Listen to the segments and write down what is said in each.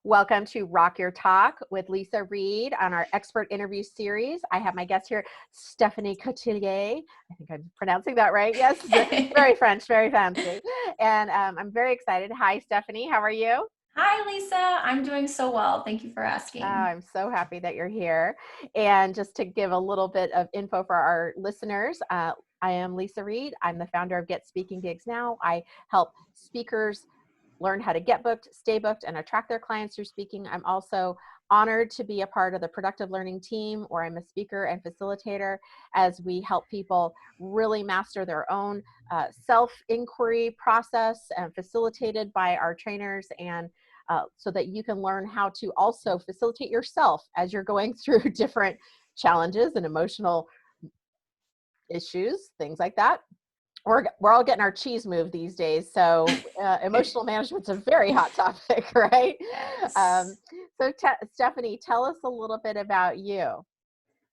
Welcome to Rock Your Talk with Leisa Reid on our expert interview series. I have my guest here, Stephanie Courtillier. I think I'm pronouncing that right. Yes, very French, very fancy. And I'm very excited. Hi, Stephanie. How are you? Hi, Lisa. I'm doing so well. Thank you for asking. I'm so happy that you're here. And just to give a little bit of info for our listeners, I am Leisa Reid. I'm the founder of Get Speaking Gigs Now. I help speakers learn how to get booked, stay booked, and attract their clients through speaking. I'm also honored to be a part of the Productive Learning team, where I'm a speaker and facilitator as we help people really master their own self-inquiry process, and facilitated by our trainers, and so that you can learn how to also facilitate yourself as you're going through different challenges and emotional issues, things like that. We're all getting our cheese moved these days, so emotional management's a very hot topic, right? Yes. So Stephanie, tell us a little bit about you.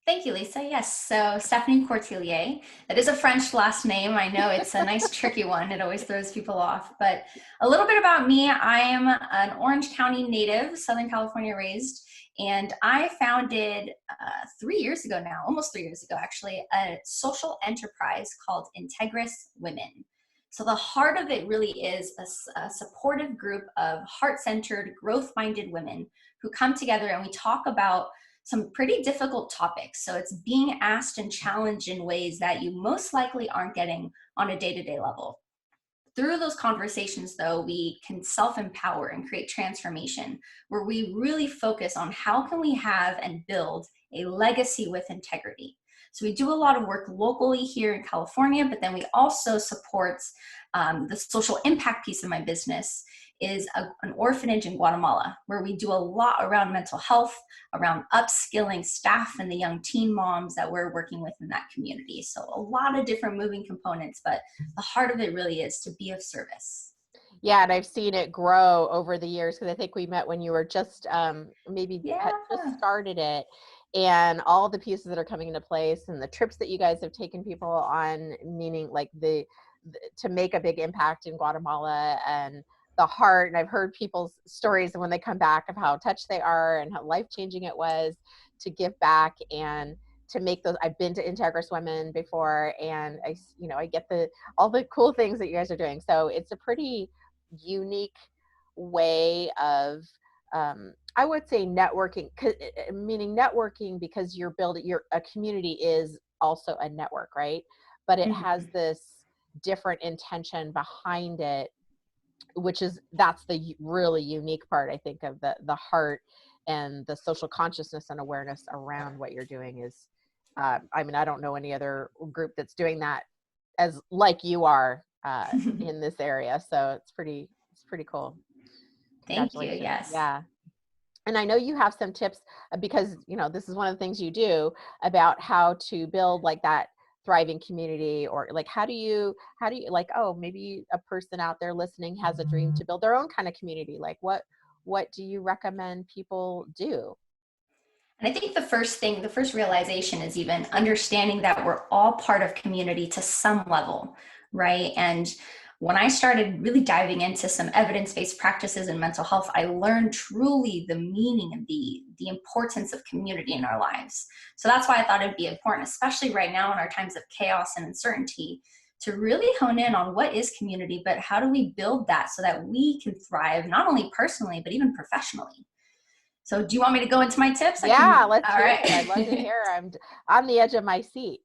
Thank you, Lisa. Yes. So Stephanie Courtillier. That is a French last name. I know it's a nice tricky one. It always throws people off. But a little bit about me. I am an Orange County native, Southern California raised, and I founded 3 years ago now, almost 3 years ago actually, a social enterprise called Integrous Women. So the heart of it really is a supportive group of heart-centered, growth-minded women who come together and we talk about some pretty difficult topics. So it's being asked and challenged in ways that you most likely aren't getting on a day-to-day level. Through those conversations, though, we can self-empower and create transformation, where we really focus on how can we have and build a legacy with integrity. So we do a lot of work locally here in California, but then we also support the social impact piece of my business is an orphanage in Guatemala, where we do a lot around mental health, around upskilling staff and the young teen moms that we're working with in that community. So a lot of different moving components, but the heart of it really is to be of service. Yeah, and I've seen it grow over the years, because I think we met when you were just maybe had just Yeah. started it, and all the pieces that are coming into place and the trips that you guys have taken people on, meaning like to make a big impact in Guatemala, and the heart. And I've heard people's stories when they come back of how touched they are and how life-changing it was to give back and to make those. I've been to Integrous Women before, and I get all the cool things that you guys are doing. So it's a pretty unique way of I would say networking, meaning networking, because you're building a community is also a network, right? But it has Mhm. this different intention behind it, that's the really unique part, I think, of the heart and the social consciousness and awareness around what you're doing is I don't know any other group that's doing that as like you are in this area, so it's pretty cool. Thank you. Congratulations. Yes. Yeah. And I know you have some tips, because this is one of the things you do, about how to build like that thriving community, or like how do you like, oh, maybe a person out there listening has a dream to build their own kind of community. Like what do you recommend people do? And I think the first realization is even understanding that we're all part of community to some level, right? And when I started really diving into some evidence-based practices in mental health, I learned truly the meaning and the importance of community in our lives. So that's why I thought it'd be important, especially right now in our times of chaos and uncertainty, to really hone in on what is community, but how do we build that so that we can thrive, not only personally, but even professionally. So do you want me to go into my tips? I Yeah, can. let's All hear right. it. I'd love to hear. I'm on the edge of my seat.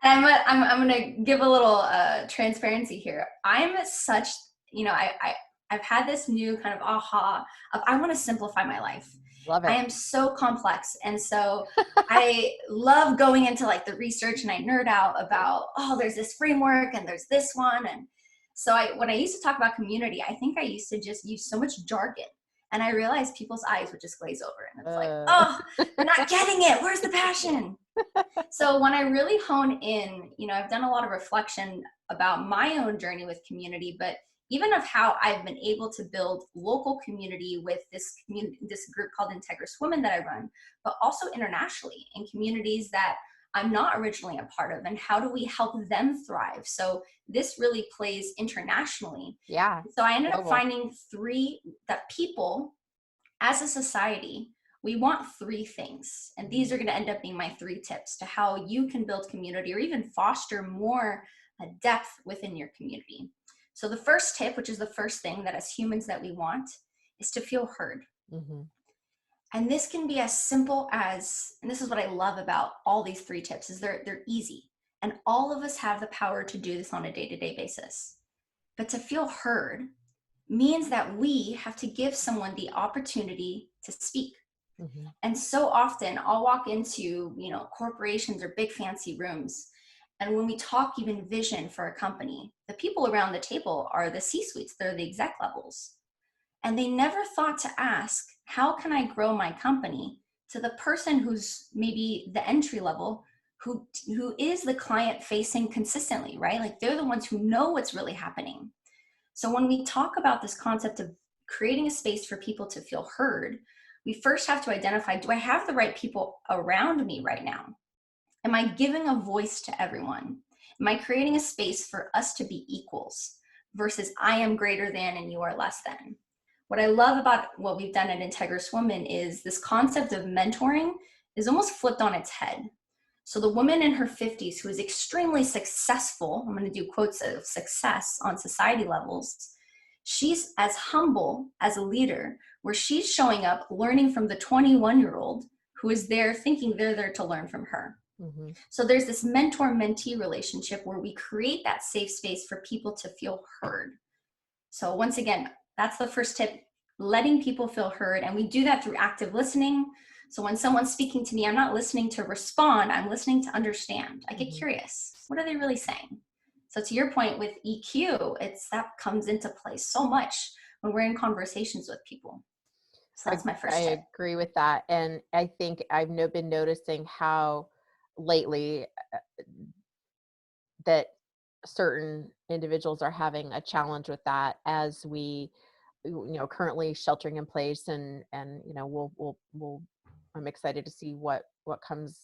I'm going to give a little transparency here. I'm such, I've had this new kind of aha of I want to simplify my life. Love I it. am so complex. And so I love going into like the research, and I nerd out about, oh, there's this framework and there's this one. And so when I used to talk about community, I think I used to just use so much jargon. And I realized people's eyes would just glaze over. And it's like, Uh, oh, you're not getting it. Where's the passion? So when I really hone in, I've done a lot of reflection about my own journey with community, but even of how I've been able to build local community with this group called Integrous Women that I run, but also internationally in communities that I'm not originally a part of, and how do we help them thrive? So this really plays internationally. Yeah. So I ended up Global. finding that people as a society, we want three things. And these are going to end up being my 3 tips to how you can build community or even foster more depth within your community. So the first tip, which is the first thing that as humans that we want, is to feel heard. Mm-hmm. And this can be as simple as, and this is what I love about all these 3 tips, is they're easy. And all of us have the power to do this on a day-to-day basis. But to feel heard means that we have to give someone the opportunity to speak. Mm-hmm. And so often I'll walk into, corporations or big fancy rooms. And when we talk even vision for a company, the people around the table are the C-suites, they're the exec levels. And they never thought to ask, how can I grow my company, to the person who's maybe the entry level, who is the client facing consistently, right? Like they're the ones who know what's really happening. So when we talk about this concept of creating a space for people to feel heard, we first have to identify, do I have the right people around me right now? Am I giving a voice to everyone? Am I creating a space for us to be equals versus I am greater than and you are less than? What I love about what we've done at Integrous Women is this concept of mentoring is almost flipped on its head. So the woman in her 50s who is extremely successful, I'm going to do quotes of success on society levels, she's as humble as a leader, where she's showing up, learning from the 21-year-old who is there thinking they're there to learn from her. Mm-hmm. So there's this mentor-mentee relationship where we create that safe space for people to feel heard. So once again, that's the first tip, letting people feel heard. And we do that through active listening. So when someone's speaking to me, I'm not listening to respond, I'm listening to understand. I get curious. What are they really saying? So to your point with EQ, that comes into play so much when we're in conversations with people. So that's my first tip. I agree with that. And I think I've been noticing how lately that certain individuals are having a challenge with that, as we, currently sheltering in place, and we'll I'm excited to see what comes,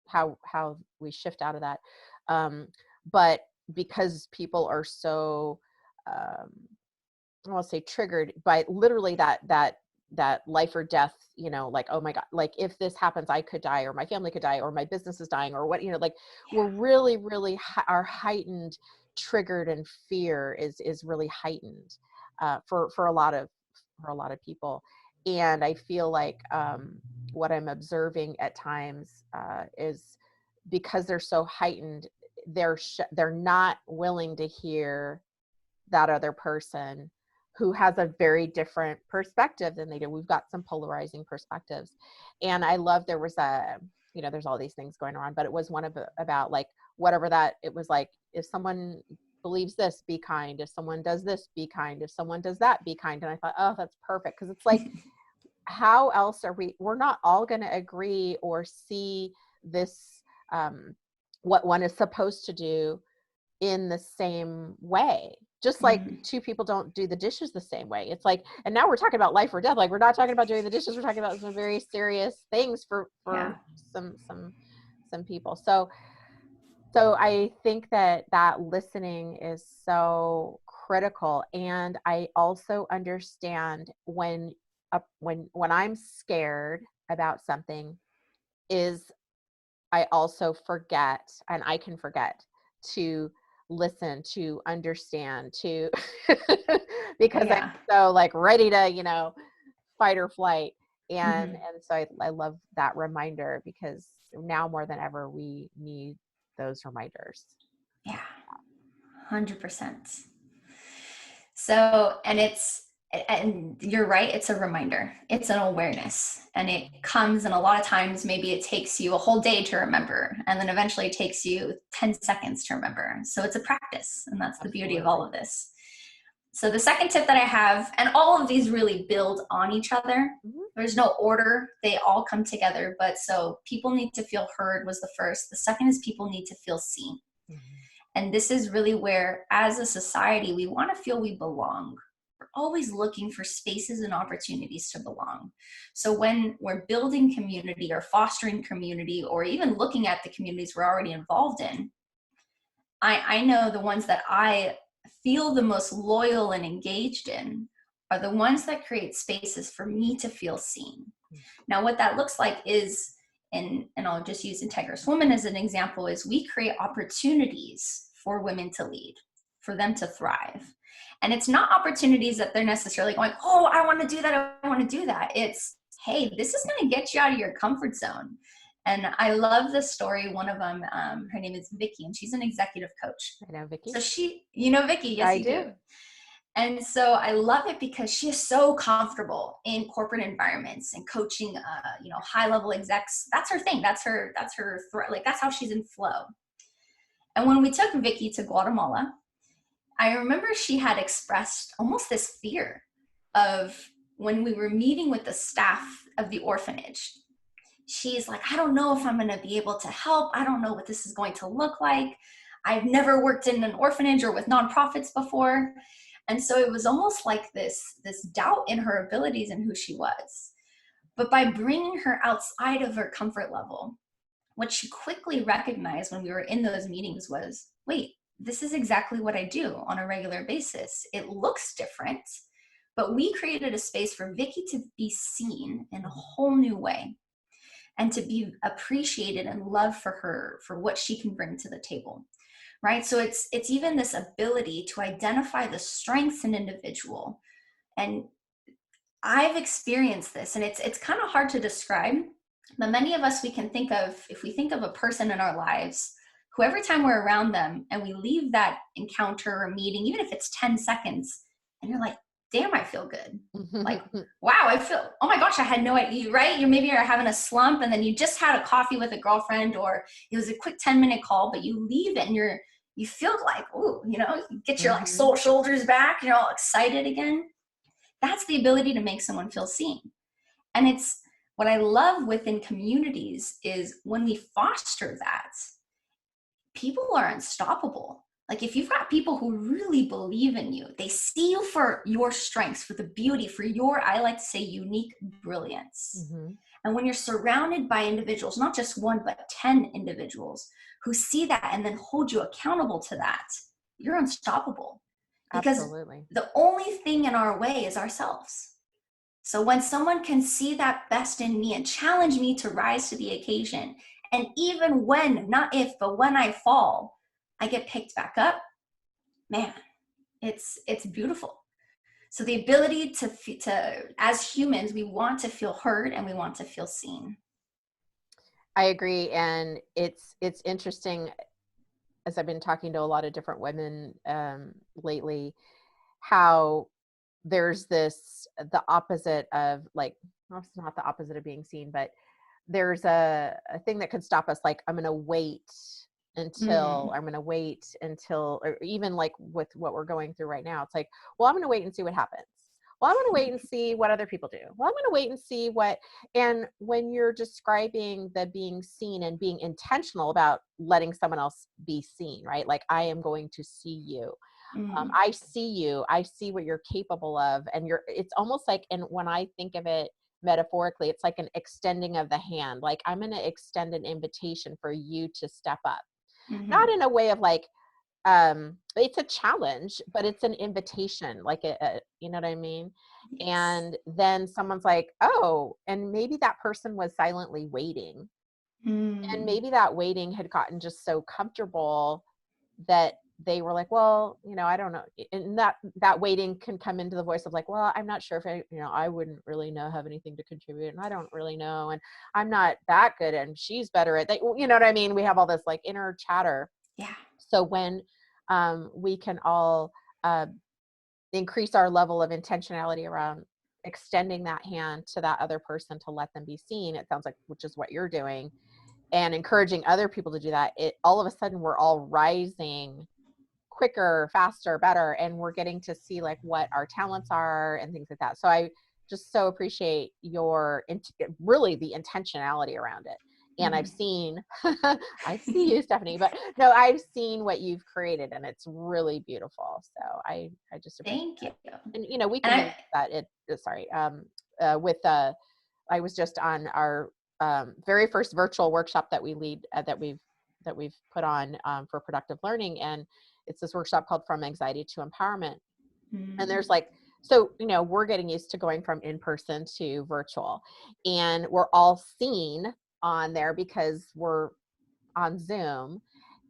how we shift out of that. But because people are so, I'll say, triggered by literally that life or death, like, oh my God, like if this happens, I could die, or my family could die, or my business is dying, or what, like we're really, really, our heightened, triggered, and fear is really heightened for a lot of people. And I feel like what I'm observing at times is, because they're so heightened, they're not willing to hear that other person who has a very different perspective than they do. We've got some polarizing perspectives. And I love, there was there's all these things going on, but it was one about like, whatever that, it was like, if someone believes this, be kind. If someone does this, be kind. If someone does that, be kind. And I thought, oh, that's perfect. Cause it's like, how else we're not all going to agree or see this, what one is supposed to do in the same way. Just like two people don't do the dishes the same way. It's like, and now we're talking about life or death. Like, we're not talking about doing the dishes. We're talking about some very serious things for some people. So I think that listening is so critical. And I also understand when I'm scared about something, is I also forget, and I can forget to listen, to understand, to because I'm so like ready to, fight or flight. And so I love that reminder, because now more than ever, we need those reminders. Yeah, 100%. So, and you're right, it's a reminder. It's an awareness, and it comes, and a lot of times maybe it takes you a whole day to remember, and then eventually it takes you 10 seconds to remember. So it's a practice, and that's the beauty of all of this. So the second tip that I have, and all of these really build on each other. There's no order, they all come together. But so people need to feel heard was the first. The second is people need to feel seen. And this is really where, as a society, we want to feel we belong. always looking for spaces and opportunities to belong. So when we're building community or fostering community, or even looking at the communities we're already involved in, I know the ones that I feel the most loyal and engaged in are the ones that create spaces for me to feel seen. Now, what that looks like is, and I'll just use Integrous Women as an example, is we create opportunities for women to lead, for them to thrive. And it's not opportunities that they're necessarily going, oh, I want to do that, I want to do that. It's, hey, this is going to get you out of your comfort zone. And I love the story. One of them, her name is Vicky, and she's an executive coach. I know Vicky. So you know Vicky, yes, you do. And so I love it because she is so comfortable in corporate environments and coaching, high level execs. That's her thing. That's her like, that's how she's in flow. And when we took Vicky to Guatemala, I remember she had expressed almost this fear of when we were meeting with the staff of the orphanage. She's like, I don't know if I'm going to be able to help. I don't know what this is going to look like. I've never worked in an orphanage or with nonprofits before. And so it was almost like this doubt in her abilities and who she was. But by bringing her outside of her comfort level, what she quickly recognized when we were in those meetings was, wait, this is exactly what I do on a regular basis. It looks different, but we created a space for Vicky to be seen in a whole new way and to be appreciated and loved for what she can bring to the table. Right? So it's even this ability to identify the strengths in an individual. And I've experienced this, and it's kind of hard to describe, but many of us, we can think of, if we think of a person in our lives who every time we're around them and we leave that encounter or meeting, even if it's 10 seconds, and you're like, damn, I feel good. Like, wow, I feel, oh my gosh, I had no idea, right? You're having a slump, and then you just had a coffee with a girlfriend, or it was a quick 10-minute call, but you leave it and you feel like, ooh, you get your like soul shoulders back, you're all excited again. That's the ability to make someone feel seen. And it's what I love within communities is when we foster that, people are unstoppable. Like if you've got people who really believe in you, they see you for your strengths, for the beauty, for your, I like to say, unique brilliance. And when you're surrounded by individuals, not just one, but 10 individuals who see that and then hold you accountable to that, you're unstoppable. Because Absolutely. The only thing in our way is ourselves. So when someone can see that best in me and challenge me to rise to the occasion, and even when, not if, but when I fall, I get picked back up, man, it's beautiful. So the ability to, as humans, we want to feel heard and we want to feel seen. I agree. And it's interesting, as I've been talking to a lot of different women lately, how there's the opposite of like, well, it's not the opposite of being seen, but there's a thing that could stop us. Like, I'm going to wait until, or even like with what we're going through right now, it's like, well, I'm going to wait and see what happens. Well, I'm going to wait and see what other people do. Well, I'm going to wait and see and when you're describing the being seen and being intentional about letting someone else be seen, right? Like, I am going to see you. I see you, I see what you're capable of. And it's almost like, and when I think of it metaphorically, it's like an extending of the hand. Like, I'm going to extend an invitation for you to step up, not in a way of like, it's a challenge, but it's an invitation, like you know what I mean? Yes. And then someone's like, oh, and maybe that person was silently waiting. And maybe that waiting had gotten just so comfortable that they were like, well, I don't know. And that waiting can come into the voice of like, well, I'm not sure if I wouldn't really have anything to contribute. And I don't really know. And I'm not that good. And she's better at that. You know what I mean? We have all this like inner chatter. Yeah. So when we can all increase our level of intentionality around extending that hand to that other person to let them be seen, it sounds like, which is what you're doing, and encouraging other people to do that, all of a sudden we're all rising quicker, faster, better, and we're getting to see like what our talents are and things like that. So I just so appreciate your really the intentionality around it. And I've seen, I see you, Stephanie, but no, I've seen what you've created, and it's really beautiful. So I just appreciate Thank you. it. And, you know, we And can use that. I was just on our very first virtual workshop that we lead, that we've put on for productive learning. And it's this workshop called From Anxiety to Empowerment. And there's like, so, you know, we're getting used to going from in-person to virtual, and we're all seen on there because we're on Zoom.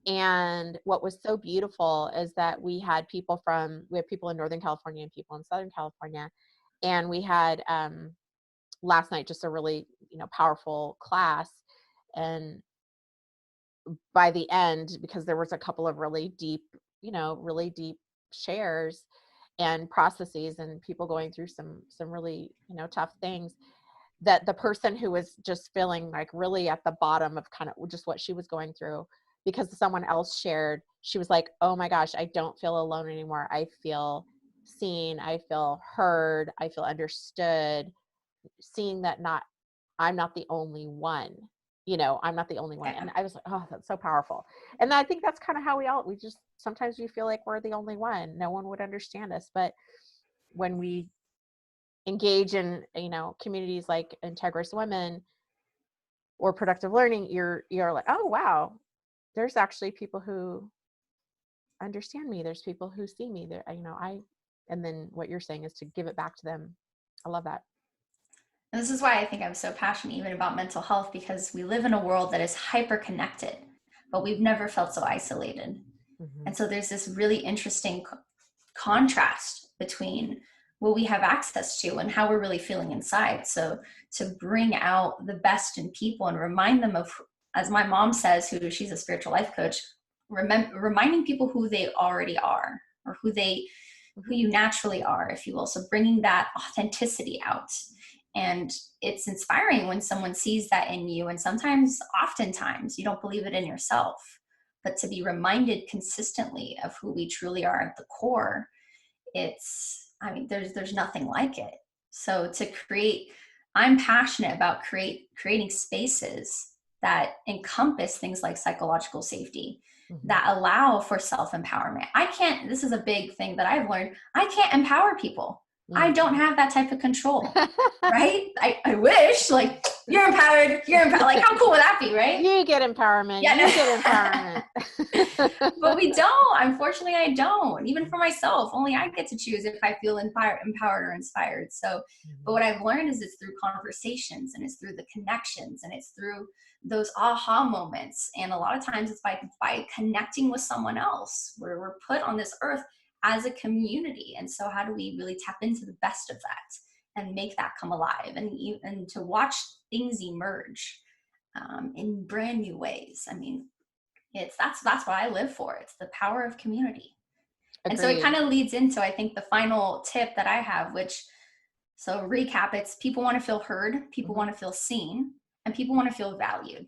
And what was so beautiful is that we have people in Northern California and people in Southern California. And we had last night just a really, you know, powerful class. And by the end, because there was a couple of really deep shares and processes, and people going through some really, you know, tough things, that the person who was just feeling like really at the bottom of kind of just what she was going through, because someone else shared, she was like, oh my gosh, I don't feel alone anymore. I feel seen. I feel heard. I feel understood. Seeing that I'm not the only one, you know, I'm not the only one. And I was like, oh, that's so powerful. And I think that's kind of how we just, sometimes we feel like we're the only one. No one would understand us. But when we engage in, you know, communities like Integrous Women or productive learning, you're like, oh, wow, there's actually people who understand me. There's people who see me there, you know, and then what you're saying is to give it back to them. I love that. And this is why I think I'm so passionate even about mental health, because we live in a world that is hyper connected, but we've never felt so isolated. Mm-hmm. And so there's this really interesting contrast between what we have access to and how we're really feeling inside. So to bring out the best in people and remind them of, as my mom says, she's a spiritual life coach, reminding people who they already are, or who you naturally are, if you will. So bringing that authenticity out. And it's inspiring when someone sees that in you. And oftentimes, you don't believe it in yourself. But to be reminded consistently of who we truly are at the core, there's nothing like it. So I'm passionate about creating spaces that encompass things like psychological safety, that allow for self-empowerment. This is a big thing that I've learned. I can't empower people. I don't have that type of control, right? I wish, like, you're empowered, like, how cool would that be, right? You get empowerment. Yeah. You get empowerment. But we don't. Unfortunately, I don't. Even for myself, only I get to choose if I feel empowered or inspired. So, but what I've learned is it's through conversations, and it's through the connections, and it's through those aha moments. And a lot of times it's by connecting with someone else, where we're put on this earth as a community. And so how do we really tap into the best of that and make that come alive, and to watch things emerge in brand new ways? I mean, that's what I live for. It's the power of community. Agreed. And so it kind of leads into, I think, the final tip that I have, so recap, it's people want to feel heard, people want to feel seen, and people want to feel valued.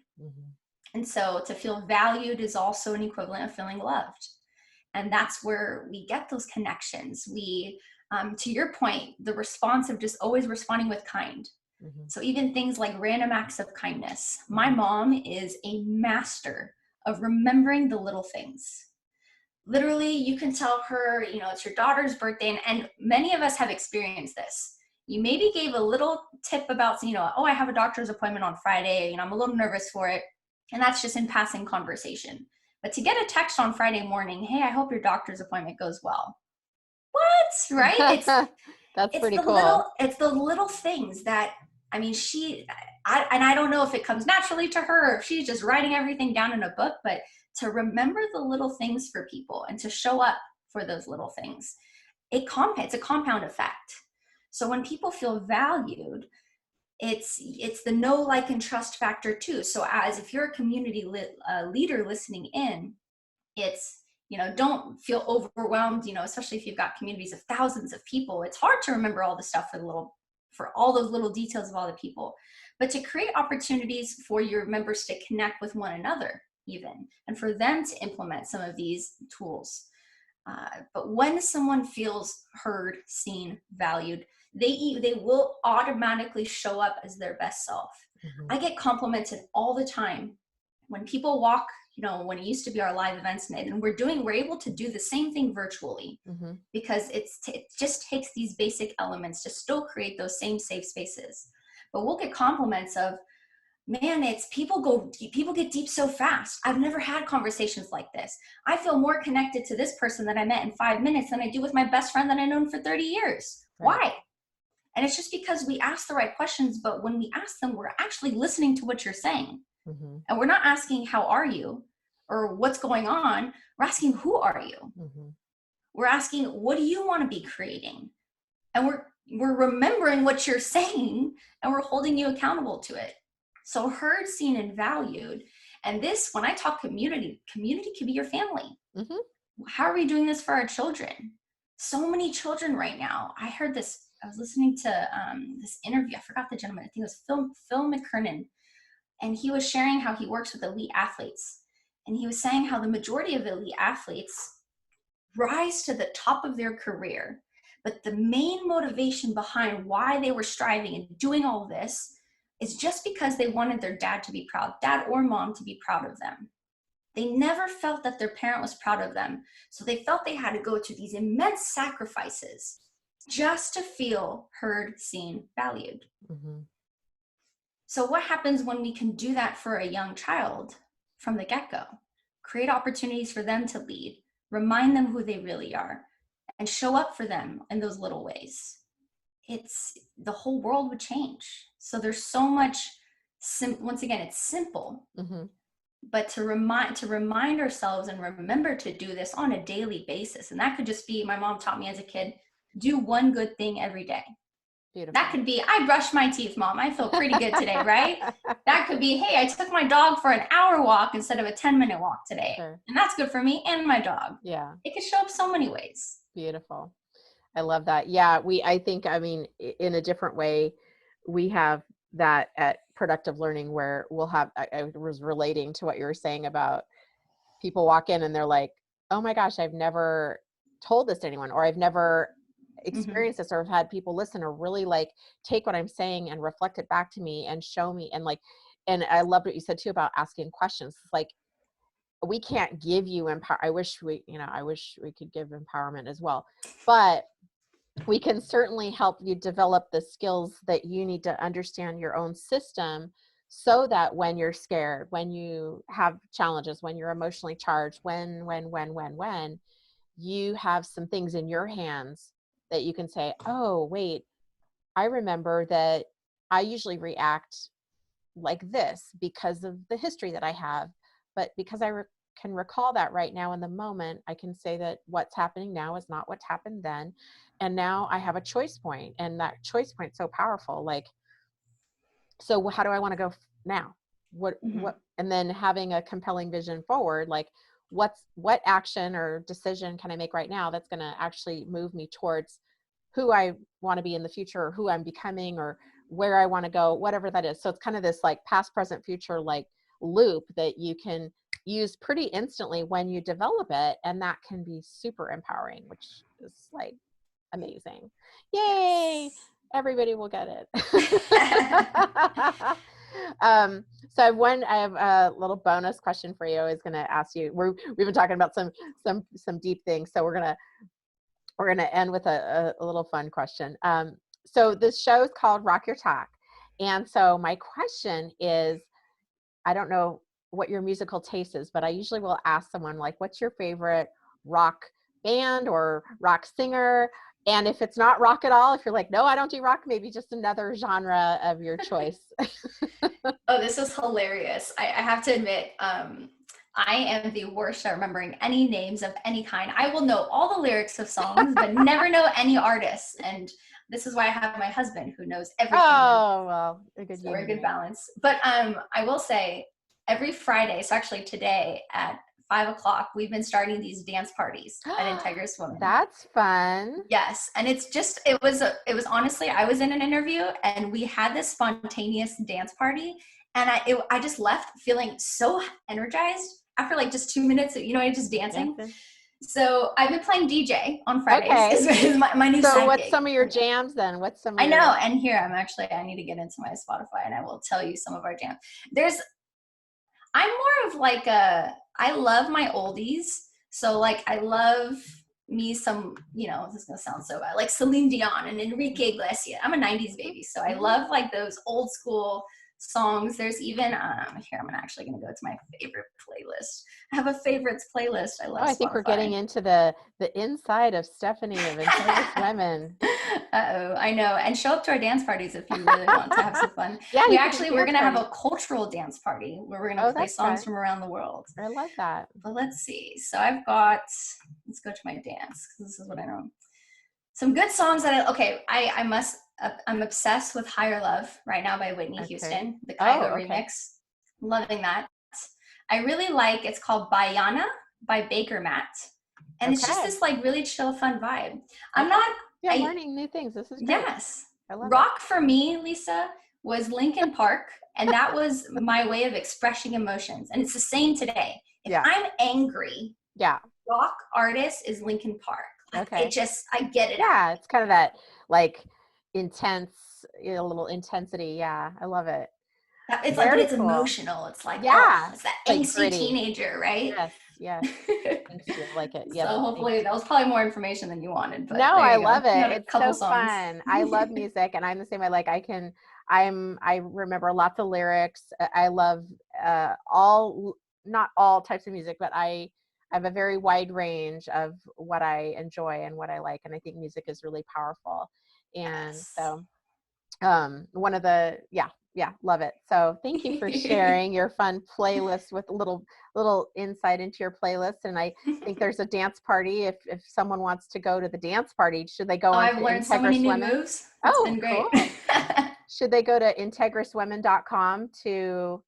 And so to feel valued is also an equivalent of feeling loved. And that's where we get those connections. We, to your point, the response of just always responding with kind. So even things like random acts of kindness. My mom is a master of remembering the little things. Literally, you can tell her, you know, it's your daughter's birthday, and many of us have experienced this. You maybe gave a little tip about, you know, oh, I have a doctor's appointment on Friday, you know, I'm a little nervous for it. And that's just in passing conversation. But to get a text on Friday morning, hey, I hope your doctor's appointment goes well. What? Right? That's pretty cool. It's the little things that, I mean, I don't know if it comes naturally to her, or if she's just writing everything down in a book, but to remember the little things for people and to show up for those little things, it's a compound effect. So when people feel valued, it's the know, like, and trust factor too. So as if you're a community leader listening in, it's, you know, don't feel overwhelmed, you know, especially if you've got communities of thousands of people. It's hard to remember all the stuff for all those little details of all the people, but to create opportunities for your members to connect with one another even, and for them to implement some of these tools. But when someone feels heard, seen, valued, they will automatically show up as their best self. Mm-hmm. I get complimented all the time when people walk, when it used to be our live events, and we're able to do the same thing virtually, Mm-hmm. because it just takes these basic elements to still create those same safe spaces. But we'll get compliments of, man, it's people get deep so fast. I've never had conversations like this. I feel more connected to this person that I met in 5 minutes than I do with my best friend that I've known for 30 years. Right. Why? And it's just because we ask the right questions, but when we ask them, we're actually listening to what you're saying. Mm-hmm. And we're not asking, how are you? Or what's going on? We're asking, who are you? Mm-hmm. We're asking, what do you want to be creating? And we're remembering what you're saying, and we're holding you accountable to it. So heard, seen, and valued. And this, when I talk community can be your family. Mm-hmm. How are we doing this for our children? So many children right now. I heard this, I was listening to this interview. I forgot the gentleman. I think it was Phil McKernan. And he was sharing how he works with elite athletes. And he was saying how the majority of elite athletes rise to the top of their career. But the main motivation behind why they were striving and doing all this is just because they wanted their dad to be proud, dad or mom to be proud of them. They never felt that their parent was proud of them. So they felt they had to go to these immense sacrifices just to feel heard, seen, valued. Mm-hmm. So what happens when we can do that for a young child from the get-go? Create opportunities for them to lead, remind them who they really are, and show up for them in those little ways. The whole world would change. So there's so much, once again, it's simple, Mm-hmm. but to remind ourselves and remember to do this on a daily basis. And that could just be, my mom taught me as a kid, do one good thing every day. Beautiful. That could be, I brushed my teeth, Mom. I feel pretty good today, right? That could be, hey, I took my dog for an hour walk instead of a 10-minute walk today. Sure. And that's good for me and my dog. Yeah. It could show up so many ways. Beautiful. I love that. Yeah. I think, in a different way, we have that at Productive Learning where we'll have, I was relating to what you were saying about people walk in and they're like, oh my gosh, I've never told this to anyone, or I've never experienced this, or have had people listen or really take what I'm saying and reflect it back to me and show me. And I loved what you said too about asking questions. It's we can't give you I wish we could give empowerment as well, but we can certainly help you develop the skills that you need to understand your own system, so that when you're scared, when you have challenges, when you're emotionally charged, when you have some things in your hands that you can say, oh, wait, I remember that I usually react like this because of the history that I have. But because I can recall that right now in the moment, I can say that what's happening now is not what happened then. And now I have a choice point, and that choice point is so powerful. So how do I want to go now? What, and then having a compelling vision forward, what action or decision can I make right now that's going to actually move me towards who I want to be in the future, or who I'm becoming, or where I want to go, whatever that is. So it's kind of this past, present, future, loop that you can use pretty instantly when you develop it. And that can be super empowering, which is amazing. Yay. Yes. Everybody will get it. So I have a little bonus question for you. I was going to ask you, we've been talking about some deep things. So we're going to end with a little fun question. So this show is called Rock Your Talk. And so my question is, I don't know what your musical taste is, but I usually will ask someone what's your favorite rock band or rock singer? And if it's not rock at all, if you're no, I don't do rock, maybe just another genre of your choice. Oh, this is hilarious. I have to admit, I am the worst at remembering any names of any kind. I will know all the lyrics of songs, but never know any artists. And this is why I have my husband who knows everything. Oh, well, a good union. Good balance. But I will say every Friday, so actually today at 5:00, we've been starting these dance parties at Integrous Women. That's fun. Yes. And it was honestly, I was in an interview and we had this spontaneous dance party, and I just left feeling so energized after just 2 minutes of, just dancing. So I've been playing DJ on Fridays. Okay. Is my new So side what's gig. some of your jams then? What's some of I your... know, and here I need to get into my Spotify and I will tell you some of our jams. I'm more of like I love my oldies. So like I love me some, this is gonna sound so bad, like Celine Dion and Enrique Iglesias. I'm a 90s baby, so I love like those old school songs. There's even here I'm actually gonna go to my favorite playlist. I have a favorites playlist. I love I Spotify. think we're getting into the inside of Stephanie of Integrous Women. Uh-oh, I know. And show up to our dance parties if you really want to have some fun. Yeah, we're gonna have a cultural dance party where we're gonna play songs from around the world. I love that. But let's see. So let's go to my dance, because this is what I know. Some good songs that I'm obsessed with Higher Love right now by Whitney Houston, the Kygo remix. Loving that. I really like, it's called Bayana by Baker Matt. And it's just this like really chill, fun vibe. I'm learning new things. This is great. Yes. I love Rock for me, Lisa, was Linkin Park, and that was my way of expressing emotions. And it's the same today. If I'm angry, rock artist is Linkin Park. Like, I get it. Yeah, it's kind of that like intense, a little intensity. Yeah, I love it. But it's emotional. It's like, it's that angsty teenager, right? Yes. Angsty, like it. Yeah. So hopefully that was probably more information than you wanted. But no, I love it. It's so songs. fun. I love music, and I'm the same way. Like I remember lots of lyrics. I love not all types of music, but I have a very wide range of what I enjoy and what I like, and I think music is really powerful. And so one of the love it. So thank you for sharing your fun playlist with a little insight into your playlist. And I think there's a dance party if someone wants to go to the dance party. Should they go on I've learned so many new moves. It's been great. Cool. Should they go to integrouswomen.com to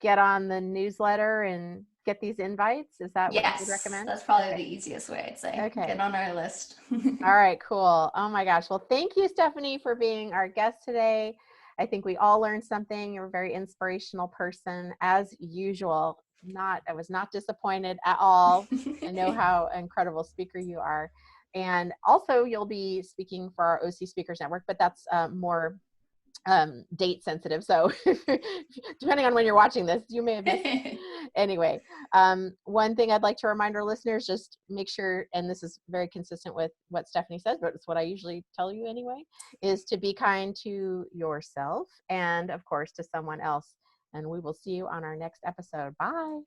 get on the newsletter and get these invites? Is that what you would recommend? That's probably the easiest way, I'd say. Okay. Get on our list. All right, cool. Oh my gosh. Well, thank you, Stephanie, for being our guest today. I think we all learned something. You're a very inspirational person, as usual. I was not disappointed at all. I know how incredible speaker you are. And also you'll be speaking for our OC Speakers Network, but that's more date sensitive. So depending on when you're watching this, you may have missed. Anyway, one thing I'd like to remind our listeners, just make sure, and this is very consistent with what Stephanie says, but it's what I usually tell you anyway, is to be kind to yourself and of course to someone else. And we will see you on our next episode. Bye.